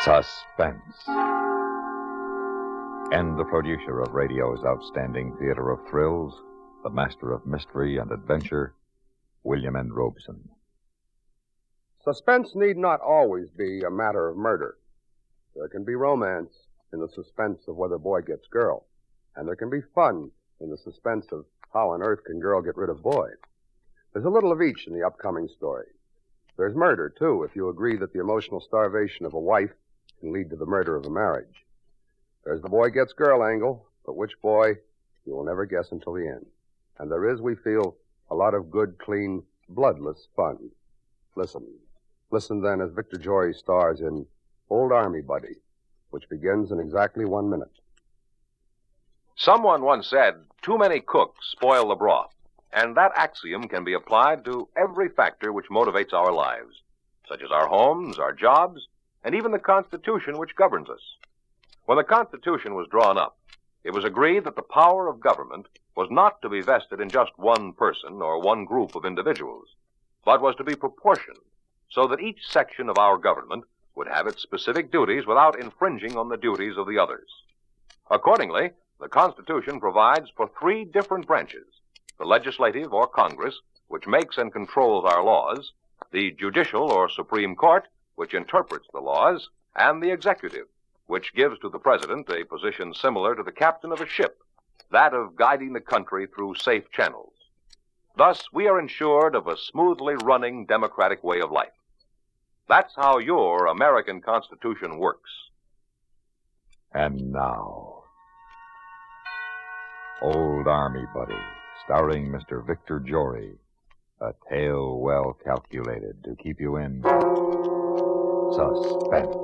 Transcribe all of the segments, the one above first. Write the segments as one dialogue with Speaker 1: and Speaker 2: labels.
Speaker 1: Suspense. And the producer of radio's outstanding theater of thrills, the master of mystery and adventure, William N. Robson.
Speaker 2: Suspense need not always be a matter of murder. There can be romance in the suspense of whether boy gets girl. And there can be fun in the suspense of how on earth can girl get rid of boy. There's a little of each in the upcoming story. There's murder, too, if you agree that the emotional starvation of a wife can lead to the murder of a marriage. There's the boy gets girl angle, but which boy, you will never guess until the end. And there is, we feel, a lot of good, clean, bloodless fun. Listen. Listen, then, as Victor Jory stars in Old Army Buddy, which begins in exactly 1 minute.
Speaker 3: Someone once said, too many cooks spoil the broth. And that axiom can be applied to every factor which motivates our lives, such as our homes, our jobs, and even the Constitution which governs us. When the Constitution was drawn up, it was agreed that the power of government was not to be vested in just one person or one group of individuals, but was to be proportioned so that each section of our government would have its specific duties without infringing on the duties of the others. Accordingly, the Constitution provides for 3 different branches: the legislative or Congress, which makes and controls our laws, the judicial or Supreme Court, which interprets the laws, and the executive, which gives to the president a position similar to the captain of a ship, that of guiding the country through safe channels. Thus, we are ensured of a smoothly running democratic way of life. That's how your American Constitution works.
Speaker 1: And now, Old Army Buddy, starring Mr. Victor Jory, a tale well calculated to keep you in suspense.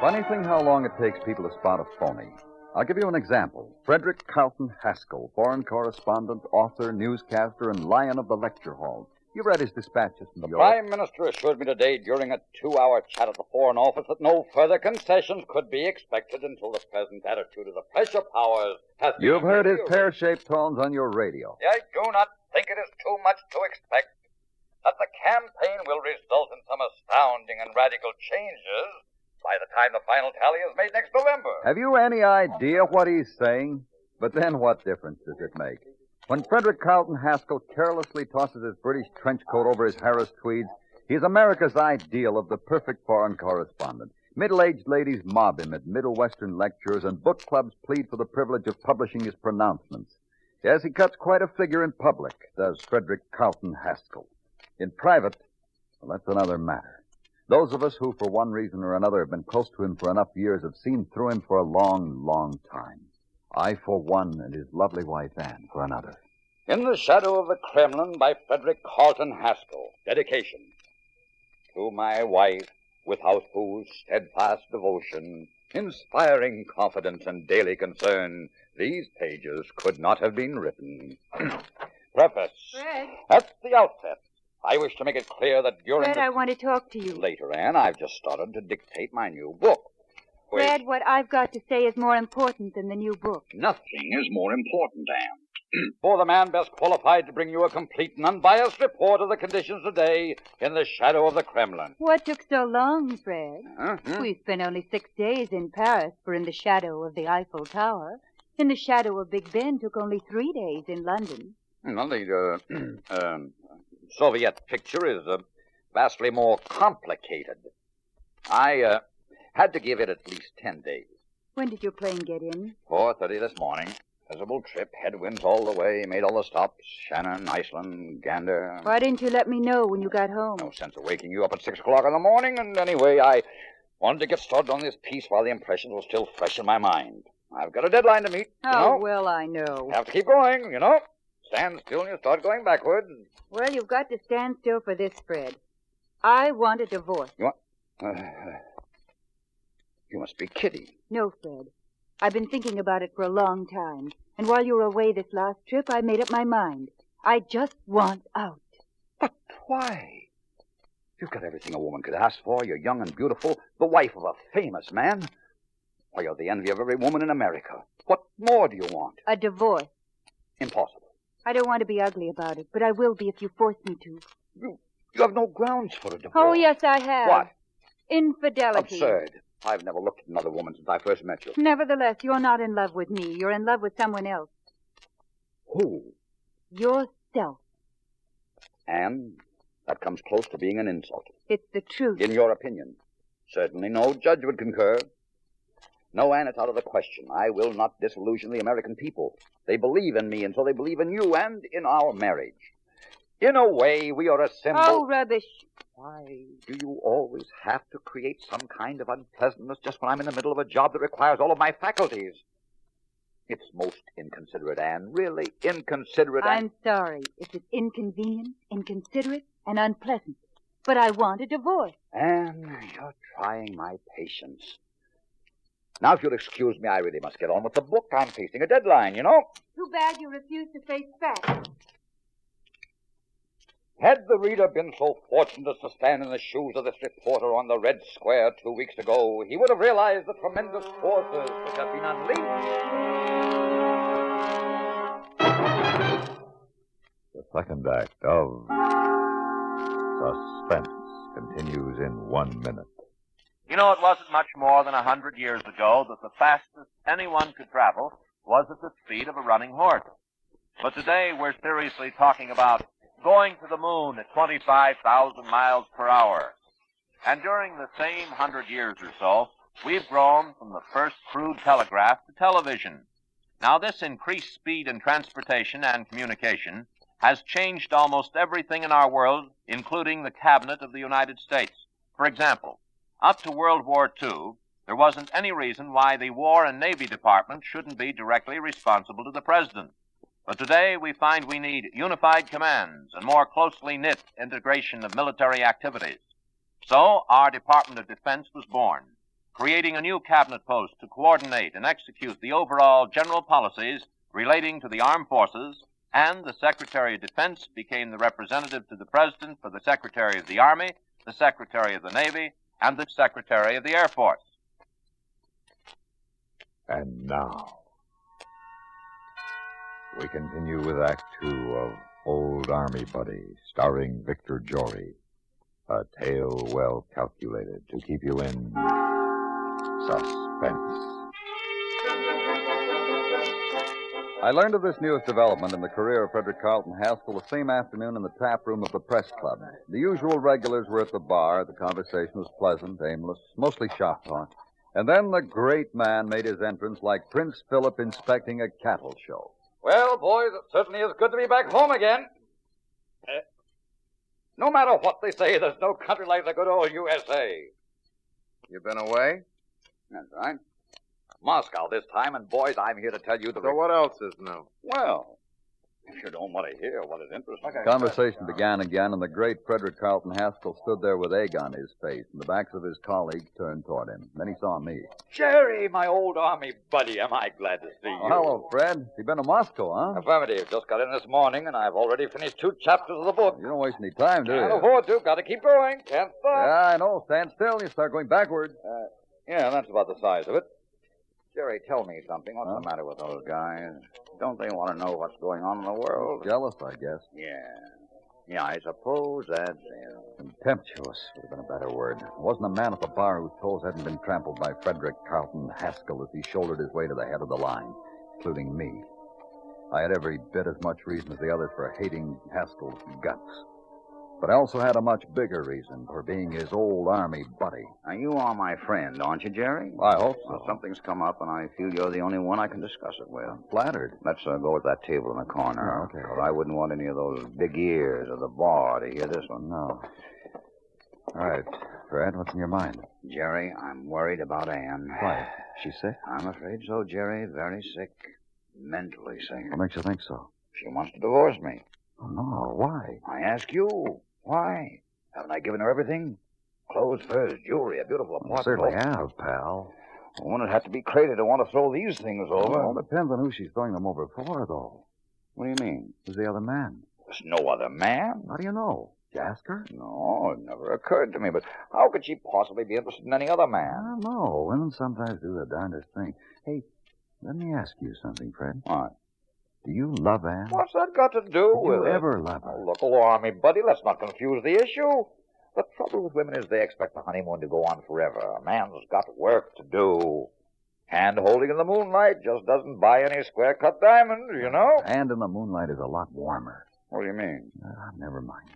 Speaker 4: Funny thing how long it takes people to spot a phony. I'll give you an example. Frederick Carlton Haskell, foreign correspondent, author, newscaster, and lion of the lecture hall. You read his dispatches from New York.
Speaker 5: The Prime Minister assured me today during a 2-hour chat at the Foreign Office that no further concessions could be expected until the present attitude of the pressure powers has been...
Speaker 4: You've heard his pear-shaped tones on your radio.
Speaker 5: I do not think it is too much to expect that the campaign will result in some astounding and radical changes by the time the final tally is made next November.
Speaker 4: Have you any idea what he's saying? But then what difference does it make? When Frederick Carlton Haskell carelessly tosses his British trench coat over his Harris tweeds, he's America's ideal of the perfect foreign correspondent. Middle-aged ladies mob him at Middle Western lectures, and book clubs plead for the privilege of publishing his pronouncements. Yes, he cuts quite a figure in public, does Frederick Carlton Haskell. In private, well, that's another matter. Those of us who, for one reason or another, have been close to him for enough years have seen through him for a long, long time. I, for one, and his lovely wife, Anne, for another.
Speaker 5: In the Shadow of the Kremlin by Frederick Carlton Haskell. Dedication. To my wife, without whose steadfast devotion, inspiring confidence and daily concern, these pages could not have been written. Preface.
Speaker 6: Fred.
Speaker 5: At the outset, I wish to make it clear that during
Speaker 6: Fred, I want to talk to you.
Speaker 5: Later, Anne, I've just started to dictate my new book.
Speaker 6: Fred, what I've got to say is more important than the new book.
Speaker 5: Nothing is more important, Anne. For the man best qualified to bring you a complete and unbiased report of the conditions today in the shadow of the Kremlin.
Speaker 6: What took so long, Fred?
Speaker 5: Uh-huh.
Speaker 6: We spent only 6 days in Paris for In the Shadow of the Eiffel Tower. In the Shadow of Big Ben took only 3 days in London.
Speaker 5: Well, the Soviet picture is vastly more complicated. I had to give it at least 10 days.
Speaker 6: When did your plane get in?
Speaker 5: 4:30 this morning. Visible trip, headwinds all the way, made all the stops. Shannon, Iceland, Gander.
Speaker 6: Why didn't you let me know when you got home?
Speaker 5: No sense of waking you up at 6 o'clock in the morning, and anyway, I wanted to get started on this piece while the impressions were still fresh in my mind. I've got a deadline to meet,
Speaker 6: Oh, well, I know.
Speaker 5: Have to keep going, Stand still and you start going backwards.
Speaker 6: Well, you've got to stand still for this, Fred. I want a divorce.
Speaker 5: You want... you must be kidding.
Speaker 6: No, Fred. I've been thinking about it for a long time. And while you were away this last trip, I made up my mind. I just want out.
Speaker 5: But why? You've got everything a woman could ask for. You're young and beautiful, the wife of a famous man. Why, you're the envy of every woman in America. What more do you want?
Speaker 6: A divorce.
Speaker 5: Impossible.
Speaker 6: I don't want to be ugly about it, but I will be if you force me to.
Speaker 5: You have no grounds for a divorce.
Speaker 6: Oh, yes, I have.
Speaker 5: What?
Speaker 6: Infidelity.
Speaker 5: Absurd. I've never looked at another woman since I first met you.
Speaker 6: Nevertheless, you're not in love with me. You're in love with someone else.
Speaker 5: Who?
Speaker 6: Yourself.
Speaker 5: And that comes close to being an insult.
Speaker 6: It's the truth.
Speaker 5: In your opinion. Certainly no judge would concur. No, Anne, it's out of the question. I will not disillusion the American people. They believe in me, and so they believe in you and in our marriage. In a way, we are a symbol...
Speaker 6: Oh, rubbish.
Speaker 5: Why do you always have to create some kind of unpleasantness just when I'm in the middle of a job that requires all of my faculties? It's most inconsiderate, Anne. Really inconsiderate.
Speaker 6: I'm sorry if it's inconvenient, inconsiderate, and unpleasant. But I want a divorce.
Speaker 5: Anne, you're trying my patience. Now, if you'll excuse me, I really must get on with the book. I'm facing a deadline, you know.
Speaker 6: Too bad you refuse to face facts.
Speaker 5: Had the reader been so fortunate as to stand in the shoes of this reporter on the Red Square 2 weeks ago, he would have realized the tremendous forces which have been unleashed.
Speaker 1: The second act of Suspense continues in 1 minute.
Speaker 3: You know, it wasn't much more than 100 years ago that the fastest anyone could travel was at the speed of a running horse. But today we're seriously talking about going to the moon at 25,000 miles per hour. And during the same 100 years or so, we've grown from the first crude telegraph to television. Now, this increased speed in transportation and communication has changed almost everything in our world, including the cabinet of the United States. For example, up to World War II, there wasn't any reason why the War and Navy Department shouldn't be directly responsible to the President. But today we find we need unified commands and more closely knit integration of military activities. So our Department of Defense was born, creating a new cabinet post to coordinate and execute the overall general policies relating to the armed forces, and the Secretary of Defense became the representative to the President for the Secretary of the Army, the Secretary of the Navy, and the Secretary of the Air Force.
Speaker 1: And now, we continue with Act 2 of Old Army Buddy, starring Victor Jory. A tale well calculated to keep you in suspense.
Speaker 4: I learned of this newest development in the career of Frederick Carlton Haskell the same afternoon in the tap room of the Press Club. The usual regulars were at the bar. The conversation was pleasant, aimless, mostly shop talk. And then the great man made his entrance like Prince Philip inspecting a cattle show.
Speaker 5: Well, boys, it certainly is good to be back home again. No matter what they say, there's no country like the good old USA.
Speaker 2: You been away?
Speaker 5: That's right. Moscow this time, and boys, I'm here to tell you the...
Speaker 2: So what else is new?
Speaker 5: Well, if you don't want to hear what is interesting...
Speaker 4: Conversation began again, and the great Frederick Carlton Haskell stood there with egg on his face, and the backs of his colleagues turned toward him. Then he saw me.
Speaker 5: Jerry, my old army buddy, am I glad to see you.
Speaker 4: Oh, hello, Fred. You been to Moscow, huh?
Speaker 5: Affirmative. Just got in this morning, and I've already finished 2 chapters of the book.
Speaker 4: You don't waste any time, do you?
Speaker 5: Can't afford to. Got to keep going. Can't stop.
Speaker 4: Yeah, I know. Stand still, you start going backward.
Speaker 5: Yeah, that's about the size of it. Jerry, tell me something. What's the matter with those guys? Don't they want to know what's going on in the world?
Speaker 4: Jealous, I guess.
Speaker 5: Yeah, I suppose that's it.
Speaker 4: Contemptuous would have been a better word. There wasn't a man at the bar whose toes hadn't been trampled by Frederick Carlton Haskell as he shouldered his way to the head of the line, including me. I had every bit as much reason as the others for hating Haskell's guts. But I also had a much bigger reason for being his old army buddy.
Speaker 5: Now, you are my friend, aren't you, Jerry?
Speaker 4: I hope so.
Speaker 5: Well, something's come up, and I feel you're the only one I can discuss it with.
Speaker 4: Flattered.
Speaker 5: Let's go with that table in the corner.
Speaker 4: Oh, okay.
Speaker 5: 'Cause I wouldn't want any of those big ears at the bar to hear this one.
Speaker 4: No. All right, Fred, what's in your mind?
Speaker 5: Jerry, I'm worried about Anne.
Speaker 4: Why? She sick?
Speaker 5: I'm afraid so, Jerry. Very sick. Mentally sick.
Speaker 4: What makes you think so?
Speaker 5: She wants to divorce me.
Speaker 4: Oh, no. Why?
Speaker 5: I ask you. Why? Haven't I given her everything? Clothes, furs, jewelry, a beautiful apartment.
Speaker 4: You certainly have, pal.
Speaker 5: A woman would have to be crazy to want to throw these things over.
Speaker 4: Well, it depends on who she's throwing them over for, though.
Speaker 5: What do you mean?
Speaker 4: Who's the other man?
Speaker 5: There's no other man.
Speaker 4: How do you know? Did you ask her?
Speaker 5: No, it never occurred to me. But how could she possibly be interested in any other
Speaker 4: I
Speaker 5: man?
Speaker 4: don't know. Women sometimes do the darndest thing. Hey, let me ask you something, Fred.
Speaker 5: What?
Speaker 1: Do you love Anne?
Speaker 5: What's that got to do
Speaker 1: Did
Speaker 5: with
Speaker 1: you
Speaker 5: it?
Speaker 1: ever love her?
Speaker 5: Oh, look, Army buddy, let's not confuse the issue. The trouble with women is they expect the honeymoon to go on forever. A man's got work to do. Hand-holding in the moonlight just doesn't buy any square-cut diamonds, you know?
Speaker 1: Hand in the moonlight is a lot warmer.
Speaker 5: What do you mean?
Speaker 1: Never mind.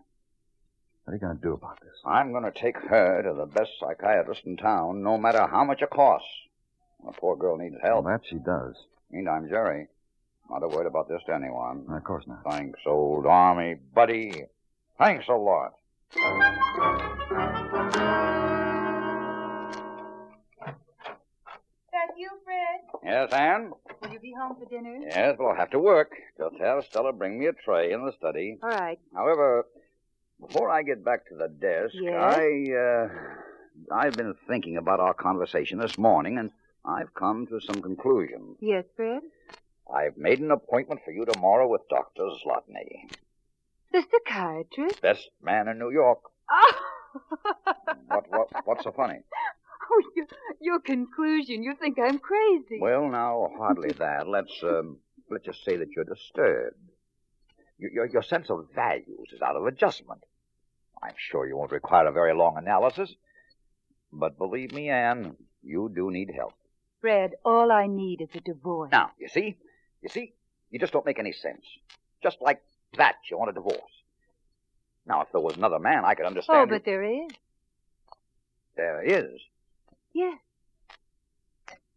Speaker 1: What are you going to do about this?
Speaker 5: I'm going to take her to the best psychiatrist in town, no matter how much it costs. The poor girl needs help.
Speaker 1: Well, that she does.
Speaker 5: Meantime, Jerry, not a word about this to anyone.
Speaker 1: Of course not.
Speaker 5: Thanks, old Army buddy. Thanks a lot.
Speaker 6: That you, Fred?
Speaker 5: Yes, Anne?
Speaker 6: Will you be home for dinner?
Speaker 5: Yes, but I'll have to work. Just have Stella bring me a tray in the study.
Speaker 6: All right.
Speaker 5: However, before I get back to the desk,
Speaker 6: Yes?
Speaker 5: I've been thinking about our conversation this morning, and I've come to some conclusions.
Speaker 6: Yes, Fred?
Speaker 5: I've made an appointment for you tomorrow with Dr. Zlotny,
Speaker 6: The psychiatrist?
Speaker 5: best man in New York.
Speaker 6: Oh!
Speaker 5: What's so funny?
Speaker 6: Oh, your conclusion. You think I'm crazy.
Speaker 5: Well, now, hardly that. Let's just say that you're disturbed. Your sense of values is out of adjustment. I'm sure you won't require a very long analysis, but believe me, Anne, you do need help.
Speaker 6: Fred, all I need is a divorce.
Speaker 5: Now, you see, you just don't make any sense. Just like that, you want a divorce. Now, if there was another man, I could understand.
Speaker 6: Oh, but there is.
Speaker 5: There is.
Speaker 6: Yes.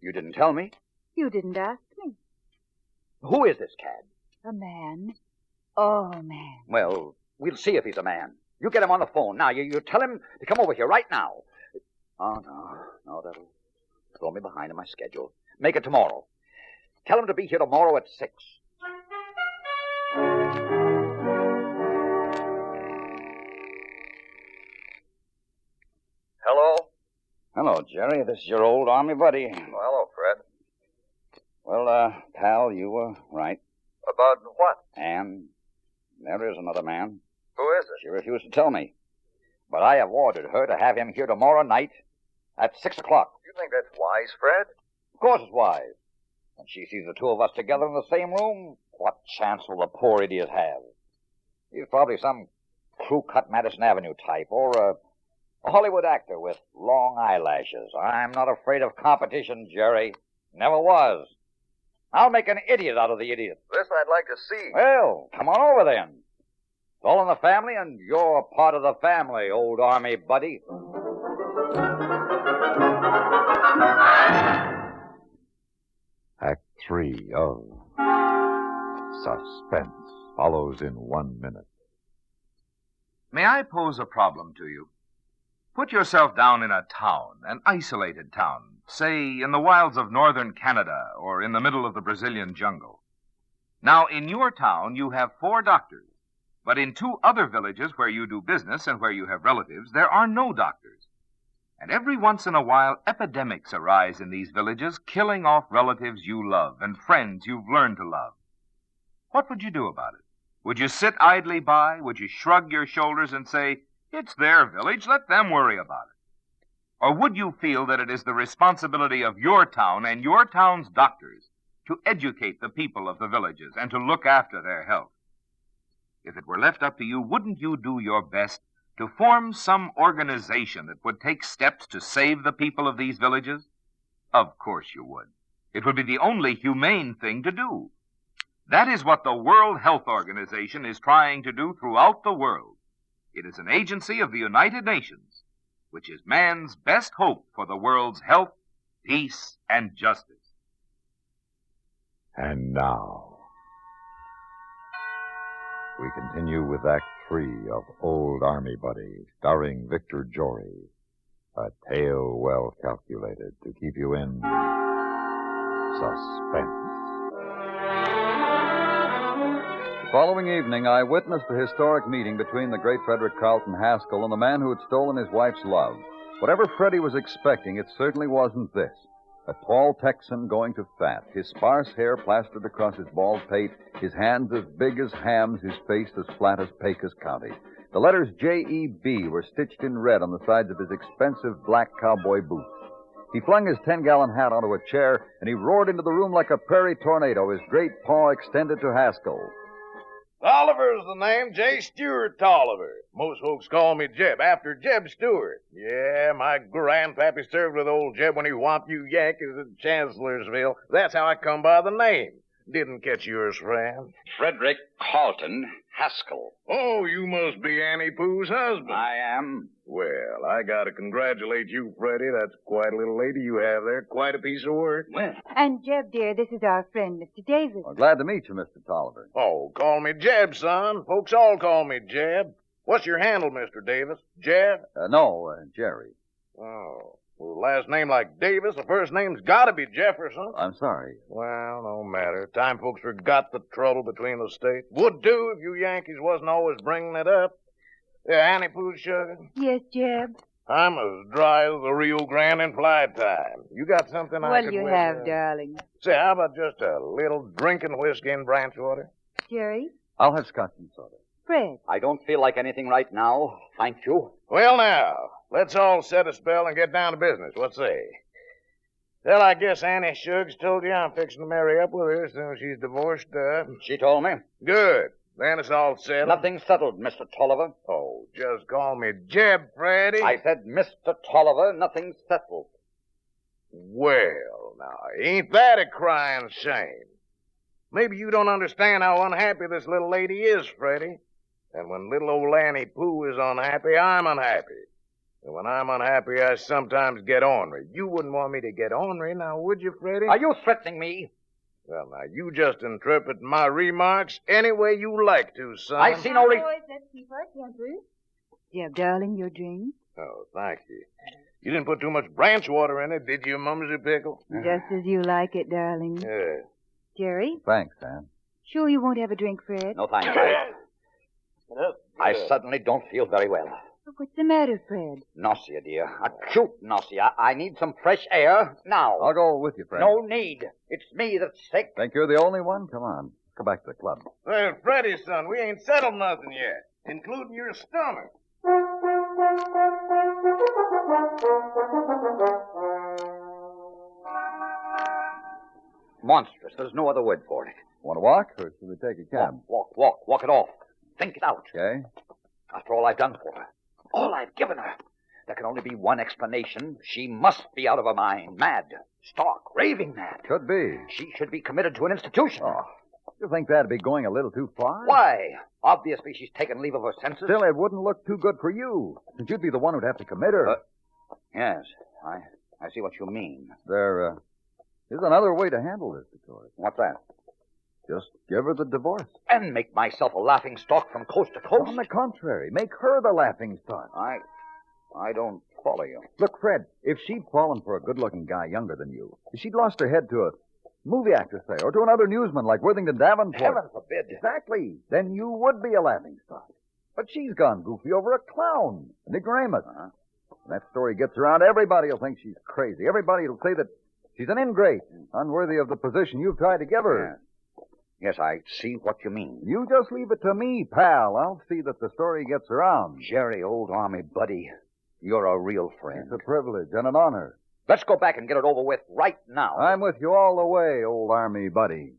Speaker 5: You didn't tell me.
Speaker 6: You didn't ask me.
Speaker 5: Who is this cad?
Speaker 6: A man. Oh, man.
Speaker 5: Well, we'll see if he's a man. You get him on the phone. Now, you tell him to come over here right now. Oh, no, that'll throw me behind in my schedule. Make it tomorrow. Tell him to be here tomorrow at 6.
Speaker 4: Hello?
Speaker 5: Hello, Jerry. This is your old Army buddy.
Speaker 4: Well, hello, Fred.
Speaker 5: Well, pal, you were right.
Speaker 4: About what?
Speaker 5: And there is another man.
Speaker 4: Who is it?
Speaker 5: She refused to tell me. But I have ordered her to have him here tomorrow night at 6 o'clock.
Speaker 4: You think that's wise, Fred?
Speaker 5: Of course it's wise. When she sees the two of us together in the same room, what chance will the poor idiot have? He's probably some crew-cut Madison Avenue type, or a Hollywood actor with long eyelashes. I'm not afraid of competition, Jerry. Never was. I'll make an idiot out of the idiot.
Speaker 4: This I'd like to see.
Speaker 5: Well, come on over then. It's all in the family, and you're part of the family, old Army buddy.
Speaker 1: Act 3 of Suspense follows in 1 minute.
Speaker 7: May I pose a problem to you? Put yourself down in a town, an isolated town, say in the wilds of northern Canada or in the middle of the Brazilian jungle. Now, in your town, you have 4 doctors, but in 2 other villages where you do business and where you have relatives, there are no doctors. And every once in a while, epidemics arise in these villages, killing off relatives you love and friends you've learned to love. What would you do about it? Would you sit idly by? Would you shrug your shoulders and say, "It's their village, let them worry about it"? Or would you feel that it is the responsibility of your town and your town's doctors to educate the people of the villages and to look after their health? If it were left up to you, wouldn't you do your best to form some organization that would take steps to save the people of these villages? Of course you would. It would be the only humane thing to do. That is what the World Health Organization is trying to do throughout the world. It is an agency of the United Nations, which is man's best hope for the world's health, peace, and justice.
Speaker 1: And now, we continue with Act 3 of Old Army Buddy, starring Victor Jory. A tale well calculated to keep you in suspense.
Speaker 4: The following evening, I witnessed the historic meeting between the great Frederick Carlton Haskell and the man who had stolen his wife's love. Whatever Freddie was expecting, it certainly wasn't this. A tall Texan going to fat, his sparse hair plastered across his bald pate, his hands as big as hams, his face as flat as Pecos County. The letters J.E.B. were stitched in red on the sides of his expensive black cowboy boots. He flung his 10-gallon hat onto a chair, and he roared into the room like a prairie tornado, his great paw extended to Haskell.
Speaker 8: Tolliver's the name, J. Stewart Tolliver. Most folks call me Jeb, after Jeb Stewart. Yeah, my grandpappy served with old Jeb when he whomped you Yankees at Chancellorsville. That's how I come by the name. Didn't catch yours, friend.
Speaker 5: Frederick Carlton Haskell.
Speaker 8: Oh, you must be Annie Pooh's husband.
Speaker 5: I am.
Speaker 8: Well, I gotta congratulate you, Freddie. That's quite a little lady you have there. Quite a piece of work.
Speaker 5: Well,
Speaker 6: And, Jeb, dear, this is our friend, Mr. Davis.
Speaker 4: Well, glad to meet you, Mr. Tolliver.
Speaker 8: Oh, call me Jeb, son. Folks all call me Jeb. What's your handle, Mr. Davis? Jeb?
Speaker 4: Jerry.
Speaker 8: Oh. Well, last name like Davis, the first name's gotta be Jefferson.
Speaker 4: I'm sorry.
Speaker 8: Well, no matter. Time folks forgot the trouble between the states. Would do if you Yankees wasn't always bringing it up. Yeah, Annie Pooh sugar?
Speaker 6: Yes, Jeb.
Speaker 8: I'm as dry as the Rio Grande in flight time. You got something I
Speaker 6: What'll
Speaker 8: could
Speaker 6: you
Speaker 8: whip
Speaker 6: have,
Speaker 8: up?
Speaker 6: darling?
Speaker 8: Say, how about just a little drinking whiskey and branch water?
Speaker 6: Jerry?
Speaker 4: I'll have scotch and soda.
Speaker 6: Fred?
Speaker 5: I don't feel like anything right now. Thank you.
Speaker 8: Well, now, let's all set a spell and get down to business. What say? Well, I guess Annie Suggs told you I'm fixing to marry up with her as soon as she's divorced.
Speaker 5: She told me.
Speaker 8: Good. Then it's all settled.
Speaker 5: Nothing's settled, Mr. Tolliver.
Speaker 8: Oh, just call me Jeb, Freddie.
Speaker 5: I said, Mr. Tolliver, nothing's settled.
Speaker 8: Well, now, ain't that a crying shame? Maybe you don't understand how unhappy this little lady is, Freddie. And when little old Annie Pooh is unhappy, I'm unhappy. And when I'm unhappy, I sometimes get ornery. You wouldn't want me to get ornery, now would you, Freddie?
Speaker 5: Are you threatening me?
Speaker 8: Well, now, you just interpret my remarks any way you like to, son.
Speaker 5: I see no reason.
Speaker 6: Boys, let's keep our temper. Jeb, darling, your drink.
Speaker 8: Oh, thank you. You didn't put too much branch water in it, did you, Mumsy Pickle?
Speaker 6: Just as you like it, darling.
Speaker 8: Yeah.
Speaker 6: Jerry?
Speaker 4: Thanks, Ann.
Speaker 6: Sure you won't have a drink, Fred?
Speaker 5: No, thanks. I suddenly don't feel very well.
Speaker 6: What's the matter, Fred?
Speaker 5: Nausea, dear. Acute nausea. I need some fresh air now.
Speaker 4: I'll go with you, friend.
Speaker 5: No need. It's me that's sick.
Speaker 4: Think you're the only one? Come on. Go back to the club.
Speaker 8: Well, Freddie, son, we ain't settled nothing yet, including your stomach.
Speaker 5: Monstrous. There's no other word for it.
Speaker 4: Want to walk, or should we take a cab?
Speaker 5: Walk it off. Think it out.
Speaker 4: Okay.
Speaker 5: After all I've done for her, all I've given her, there can only be one explanation. She must be out of her mind. Mad. Stark. Raving mad.
Speaker 4: Could be.
Speaker 5: She should be committed to an institution.
Speaker 4: Oh, you think that'd be going a little too far?
Speaker 5: Why? Obviously she's taken leave of her senses.
Speaker 4: Still, it wouldn't look too good for you, since you'd be the one who'd have to commit her.
Speaker 5: Yes, I see what you mean.
Speaker 4: There is another way to handle this, Jory.
Speaker 5: What's that?
Speaker 4: Just give her the divorce.
Speaker 5: And make myself a laughing stock from coast to coast?
Speaker 4: On the contrary, make her the laughing stock.
Speaker 5: I don't follow you.
Speaker 4: Look, Fred, if she'd fallen for a good-looking guy younger than you, if she'd lost her head to a movie actor, say, or to another newsman like Worthington Davenport.
Speaker 5: Heaven forbid.
Speaker 4: Exactly. Then you would be a laughing stock. But she's gone goofy over a clown, an ignoramus.
Speaker 5: Uh-huh.
Speaker 4: When that story gets around, everybody will think she's crazy. Everybody will say that she's an ingrate, unworthy of the position you've tried to give her.
Speaker 5: Yes, I see what you mean.
Speaker 4: You just leave it to me, pal. I'll see that the story gets around.
Speaker 5: Jerry, old army buddy, you're a real friend.
Speaker 4: It's a privilege and an honor.
Speaker 5: Let's go back and get it over with right now.
Speaker 4: I'm with you all the way, old army buddy.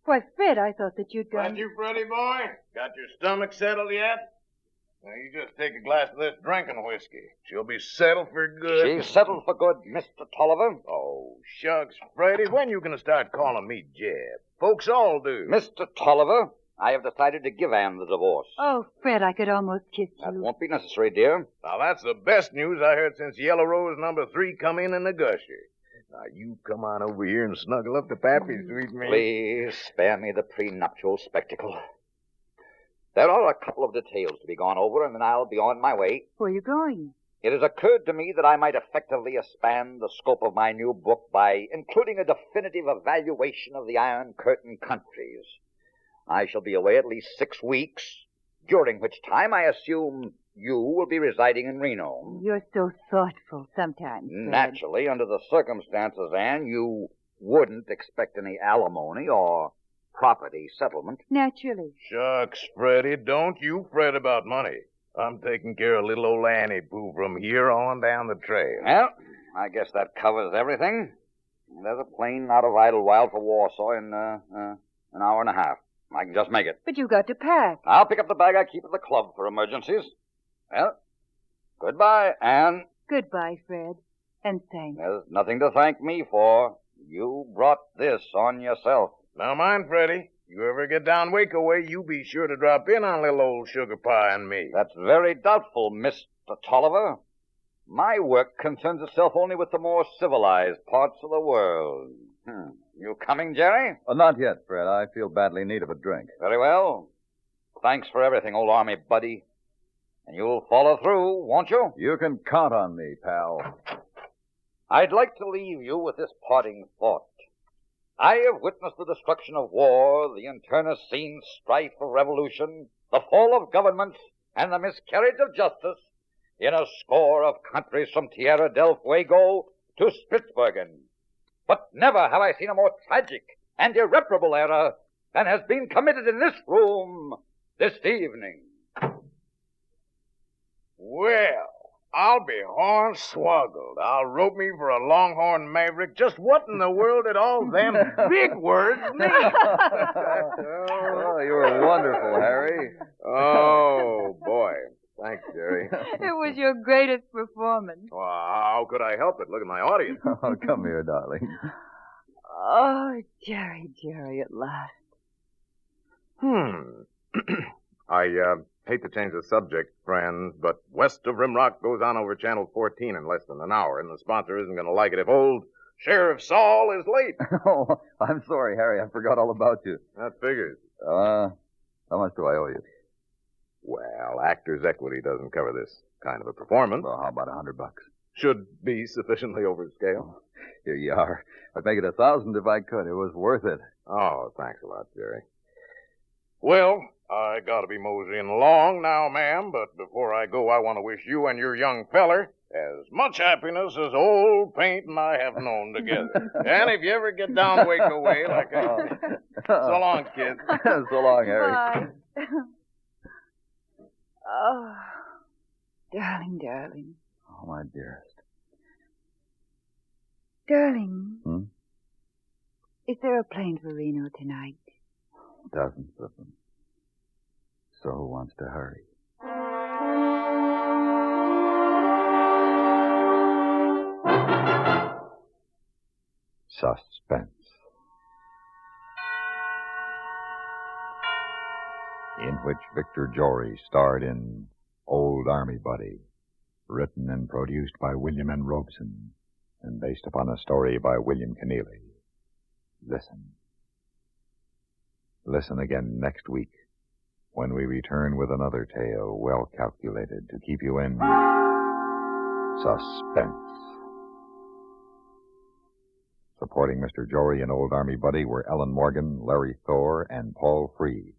Speaker 6: Why, Fred, I thought that you'd gone...
Speaker 8: That you, Freddie boy? Got your stomach settled yet? Now, you just take a glass of this drinking whiskey. She'll be settled for good.
Speaker 5: She's settled for good, Mr. Tolliver.
Speaker 8: Oh, shucks, Freddie. When you gonna start calling me Jeb? Folks all do.
Speaker 5: Mr. Tolliver, I have decided to give Anne the divorce.
Speaker 6: Oh, Fred, I could almost kiss
Speaker 5: That
Speaker 6: you.
Speaker 5: won't be necessary, dear.
Speaker 8: Now, that's the best news I heard since Yellow Rose number 3 come in the gusher. Now, you come on over here and snuggle up to Pappy, sweet me.
Speaker 5: Please spare me the prenuptial spectacle. There are a couple of details to be gone over, and then I'll be on my way.
Speaker 6: Where are you going?
Speaker 5: It has occurred to me that I might effectively expand the scope of my new book by including a definitive evaluation of the Iron Curtain countries. I shall be away at least 6 weeks, during which time I assume you will be residing in Reno.
Speaker 6: You're so thoughtful sometimes, Fred.
Speaker 5: Naturally, under the circumstances, Anne, you wouldn't expect any alimony or property settlement.
Speaker 6: Naturally.
Speaker 8: Shucks, Freddie, don't you fret about money. I'm taking care of little old Annie Pooh from here on down the trail.
Speaker 5: Well, I guess that covers everything. There's a plane out of Idlewild for Warsaw in an hour and a half. I can just make it.
Speaker 6: But you got to pack.
Speaker 5: I'll pick up the bag I keep at the club for emergencies. Well, goodbye, Anne.
Speaker 6: Goodbye, Fred. And thanks.
Speaker 5: There's nothing to thank me for. You brought this on yourself.
Speaker 8: Now mind, Freddie, you ever get down Waco way, you be sure to drop in on little old Sugar Pie and me.
Speaker 5: That's very doubtful, Mr. Tolliver. My work concerns itself only with the more civilized parts of the world. You coming, Jerry?
Speaker 4: Not yet, Fred. I feel badly in need of a drink.
Speaker 5: Very well. Thanks for everything, old Army buddy. And you'll follow through, won't you?
Speaker 4: You can count on me, pal.
Speaker 5: I'd like to leave you with this parting thought. I have witnessed the destruction of war, the internecine strife of revolution, the fall of governments, and the miscarriage of justice in a score of countries from Tierra del Fuego to Spitsbergen. But never have I seen a more tragic and irreparable error than has been committed in this room this evening.
Speaker 8: Well, I'll be hornswoggled. I'll rope me for a longhorn maverick. Just what in the world did all them big words mean?
Speaker 4: Oh, you were wonderful, Harry.
Speaker 2: Oh, boy. Thanks, Jerry.
Speaker 6: It was your greatest performance.
Speaker 2: Well, how could I help it? Look at my audience.
Speaker 4: Oh, come here, darling.
Speaker 6: Oh, Jerry, at last.
Speaker 2: I hate to change the subject, friends, but West of Rimrock goes on over Channel 14 in less than an hour, and the sponsor isn't going to like it if old Sheriff Saul is late.
Speaker 4: Oh, I'm sorry, Harry. I forgot all about you.
Speaker 2: That figures.
Speaker 4: How much do I owe you?
Speaker 2: Well, Actors' Equity doesn't cover this kind of a performance.
Speaker 4: Well, how about $100?
Speaker 2: Should be sufficiently over scale.
Speaker 4: Here you are. I'd make it 1,000 if I could. It was worth it.
Speaker 2: Oh, thanks a lot, Jerry.
Speaker 8: Well, I gotta be moseying along now, ma'am, but before I go, I want to wish you and your young feller as much happiness as old Paint and I have known together. And if you ever get down Waco way, like I... So long, kid.
Speaker 4: So long, Harry.
Speaker 6: Bye. Oh, darling.
Speaker 4: Oh, my dearest.
Speaker 6: Darling. Is there a plane for Reno tonight?
Speaker 4: Dozens of them. So who wants to hurry?
Speaker 1: Suspense. In which Victor Jory starred in Old Army Buddy, written and produced by William N. Robson, and based upon a story by William Keneally. Listen. Listen again next week when we return with another tale well calculated to keep you in suspense. Supporting Mr. Jory and Old Army Buddy were Ellen Morgan, Larry Thor, and Paul Freed.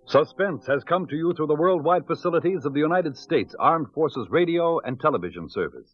Speaker 9: Suspense has come to you through the worldwide facilities of the United States Armed Forces Radio and Television Service.